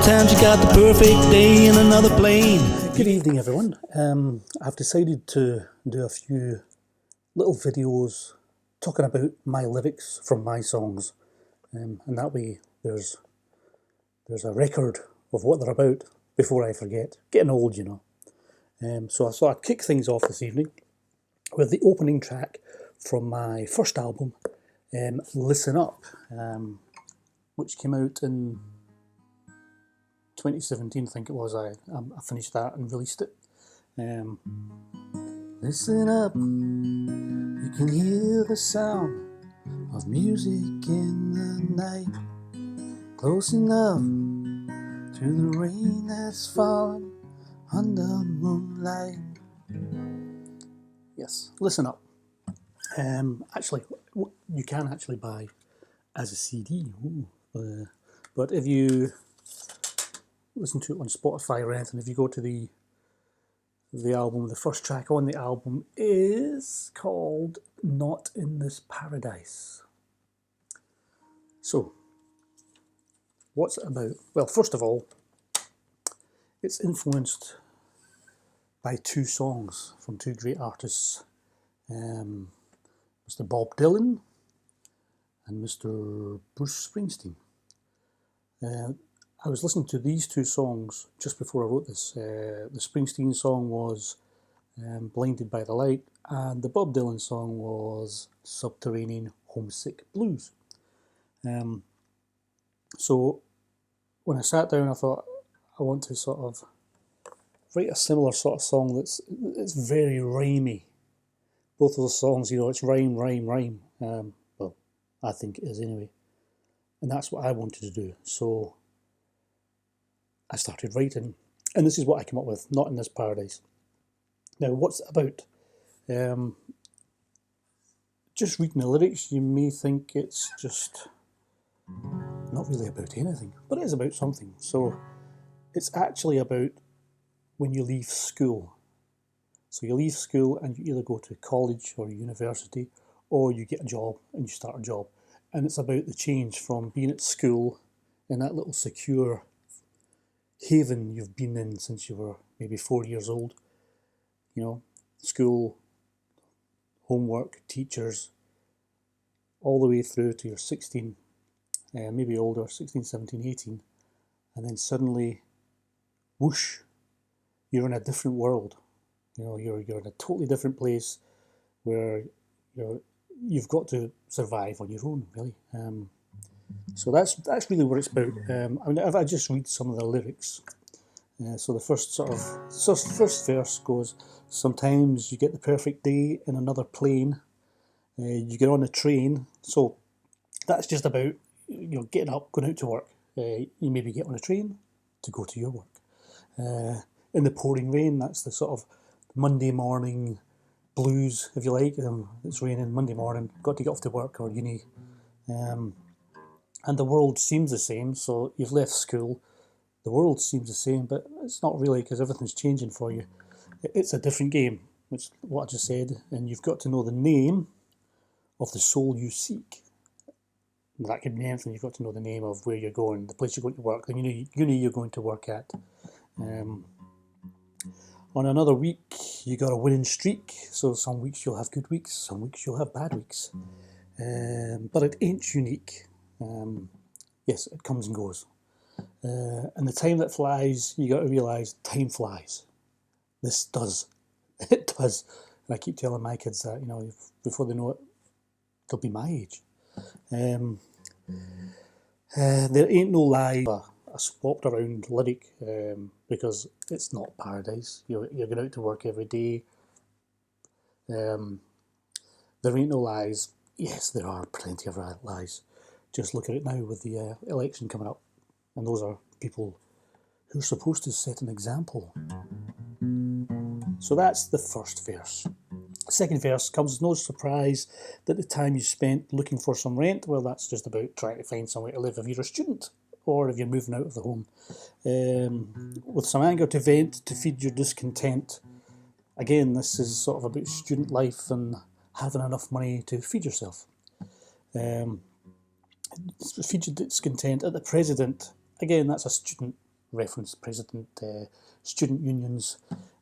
Sometimes you got the perfect day in another plane. Good evening, everyone. I've decided to do a few little videos talking about my lyrics from my songs, and that way there's a record of what they're about before I forget. Getting old, you know. So I thought I'd kick things off this evening with the opening track from my first album, Listen Up, which came out in 2017, I think it was. I finished that and released it. Listen up, you can hear the sound of music in the night, close enough to the rain that's fallen under moonlight. Yes, Listen Up. Actually, you can actually buy as a CD. But if you listen to it on Spotify or anything, if you go to the album, the first track on the album is called Not in This Paradise. So, what's it about? Well, first of all, it's influenced by two songs from two great artists, Mr. Bob Dylan and Mr. Bruce Springsteen. I was listening to these two songs just before I wrote this. The Springsteen song was Blinded by the Light, and the Bob Dylan song was Subterranean Homesick Blues. So when I sat down, I thought I want to sort of write a similar sort of song it's very rhymey. Both of those songs, you know, it's rhyme. Well, I think it is anyway. And that's what I wanted to do. So I started writing, and this is what I came up with, Not in This Paradise. Now, what's it about? Just reading the lyrics, you may think it's just not really about anything, but it is about something. So it's actually about when you leave school. So you leave school and you either go to college or university, or you get a job and you start a job. And it's about the change from being at school in that little secure haven you've been in since you were maybe 4 years old. You know, school, homework, teachers, all the way through to your 16, maybe older, 16, 17, 18. And then suddenly, whoosh, you're in a different world. You know, you're in a totally different place where you've got to survive on your own, really. So that's really what it's about. I mean, if I just read some of the lyrics, so the first verse goes: sometimes you get the perfect day in another plane. You get on a train. So that's just about, you know, getting up, going out to work. You maybe get on a train to go to your work. In the pouring rain, that's the sort of Monday morning blues, if you like. It's raining Monday morning, got to get off to work or uni. And the world seems the same, so you've left school. The world seems the same, but it's not really, because everything's changing for you. It's a different game, which is what I just said, and you've got to know the name of the soul you seek. That could be anything. You've got to know the name of where you're going, the place you're going to work, the uni you're going to work at. On another week, you got a winning streak, so some weeks you'll have good weeks, some weeks you'll have bad weeks. But it ain't unique. Yes, it comes and goes. And the time that flies, you got to realise time flies. This does. It does. And I keep telling my kids that, you know, before they know it, they'll be my age. There ain't no lie. A swapped around lyric, because it's not paradise. You're going out to work every day. There ain't no lies. Yes, there are plenty of lies. Just look at it now with the election coming up, and those are people who are supposed to set an example. So that's the first verse. Second verse comes as no surprise that the time you spent looking for some rent, well, that's just about trying to find somewhere to live if you're a student, or if you're moving out of the home. With some anger to vent, to feed your discontent. Again, this is sort of about student life and having enough money to feed yourself. Feed your discontent at the president. Again, that's a student reference president, student unions,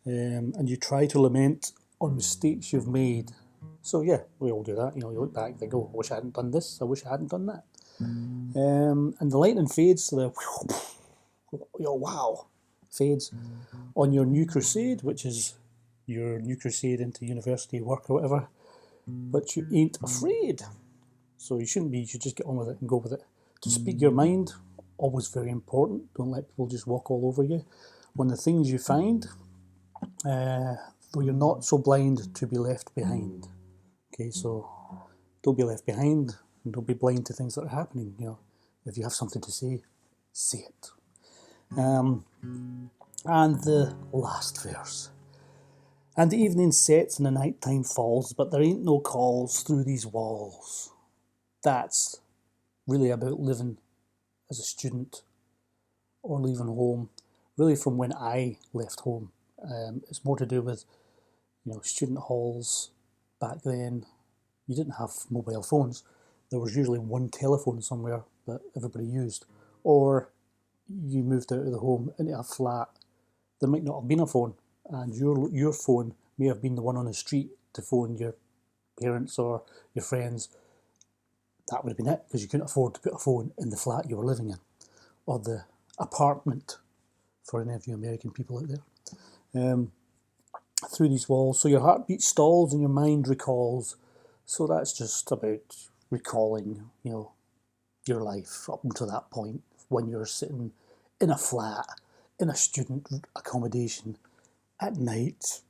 and you try to lament on mistakes you've made. So yeah, we all do that. You look back, they go, I wish I hadn't done this, I wish I hadn't done that. And the lightning fades, so wow, fades on your new crusade, which is your new crusade into university work or whatever, but you ain't afraid. So you shouldn't be, you should just get on with it and go with it. To speak your mind, always very important. Don't let people just walk all over you. One of the things you find, though you're not so blind to be left behind. Okay, so don't be left behind and don't be blind to things that are happening. If you have something to say it. And the last verse. And the evening sets and the night time falls, but there ain't no calls through these walls. That's really about living as a student or leaving home. Really from when I left home. It's more to do with, student halls back then. You didn't have mobile phones. There was usually one telephone somewhere that everybody used. Or you moved out of the home into a flat. There might not have been a phone, and your phone may have been the one on the street to phone your parents or your friends. That would have been it, because you couldn't afford to put a phone in the flat you were living in, or the apartment, for any of you American people out there. Through these walls, so your heartbeat stalls and your mind recalls. So that's just about recalling, your life up until that point, when you're sitting in a flat, in a student accommodation, at night.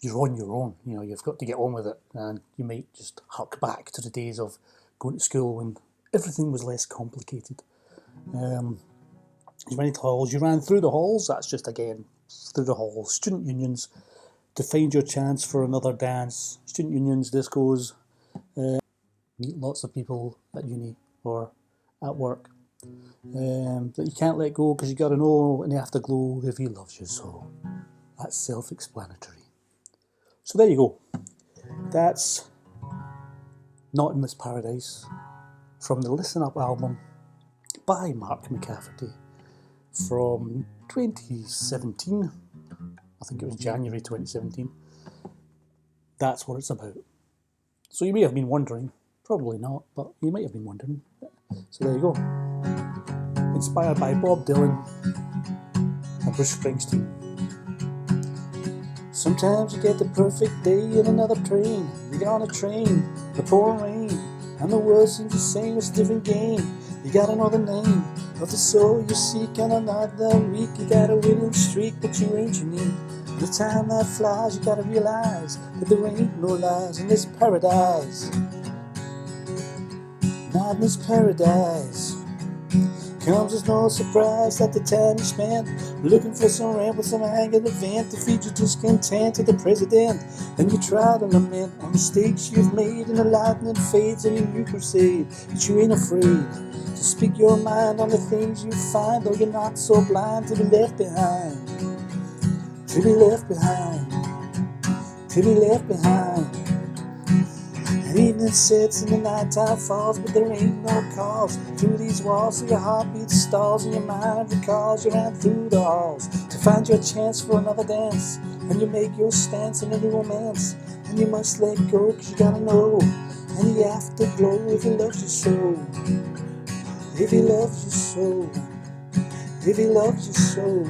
You're on your own, you've got to get on with it, and you might just hark back to the days of going to school when everything was less complicated. You ran into halls, you ran through the halls, that's just again, through the halls, student unions, to find your chance for another dance, student unions, discos, meet lots of people at uni or at work, that you can't let go because you got to know in the afterglow if he loves you so. That's self-explanatory. So there you go. That's Not in This Paradise from the Listen Up album by Mark McCafferty from 2017. I think it was January 2017. That's what it's about. So you may have been wondering, probably not, but you might have been wondering. So there you go. Inspired by Bob Dylan and Bruce Springsteen. Sometimes you get the perfect day in another train. You get on a train, the pouring rain, and the world seems the same, it's a different game. You gotta know the name of the soul you seek, and another week you got a winning streak, but you ain't unique. The time that flies, you gotta realize that there ain't no lies in this paradise. Not in this paradise. Comes as no surprise that the time you spent looking for some ramp with some angular event to feed your discontent to the president. And you try to lament on mistakes you've made, and the lightning fades in your new crusade. But you ain't afraid to speak your mind on the things you find, though you're not so blind to be left behind. To be left behind. To be left behind. And evening sits and the night time falls, but there ain't no calls through these walls, so your heartbeat stalls and your mind recalls. You ran through the halls to find your chance for another dance, and you make your stance in a new romance, and you must let go cause you gotta know, and you have to glow if he loves you so. If he loves you so. If he loves you so.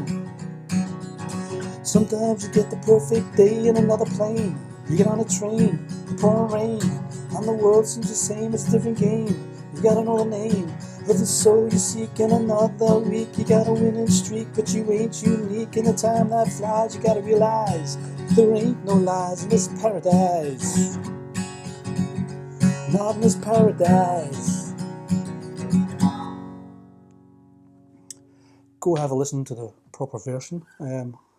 Sometimes you get the perfect day in another plane. You get on a train, the pouring rain, and the world seems the same, it's a different game. You gotta know the name of the soul you seek, and another week you got a winning streak, but you ain't unique. In the time that flies, you gotta realize there ain't no lies in this paradise. Not in this paradise. Go have a listen to the proper version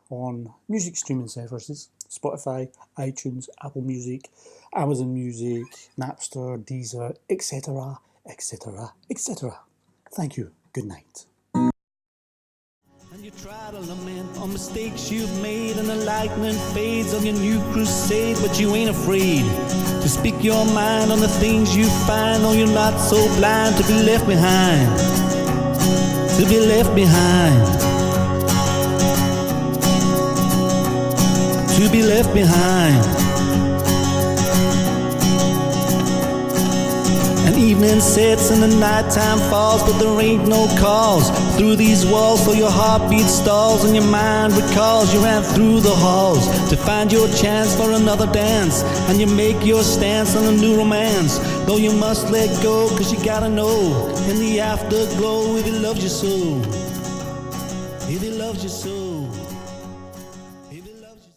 on music streaming services, Spotify, iTunes, Apple Music, Amazon Music, Napster, Deezer, etc., etc., etc. Thank you. Good night. And you try to lament on mistakes you've made, and the lightning fades on your new crusade, but you ain't afraid to speak your mind on the things you find, though you're not so blind to be left behind. to be left behind, to be left behind. And evening sits and the nighttime falls, but there ain't no calls through these walls, so your heartbeat stalls and your mind recalls. You ran through the halls to find your chance for another dance, and you make your stance on a new romance. Though you must let go, cause you gotta know in the afterglow if he loves you so, if he loves you so.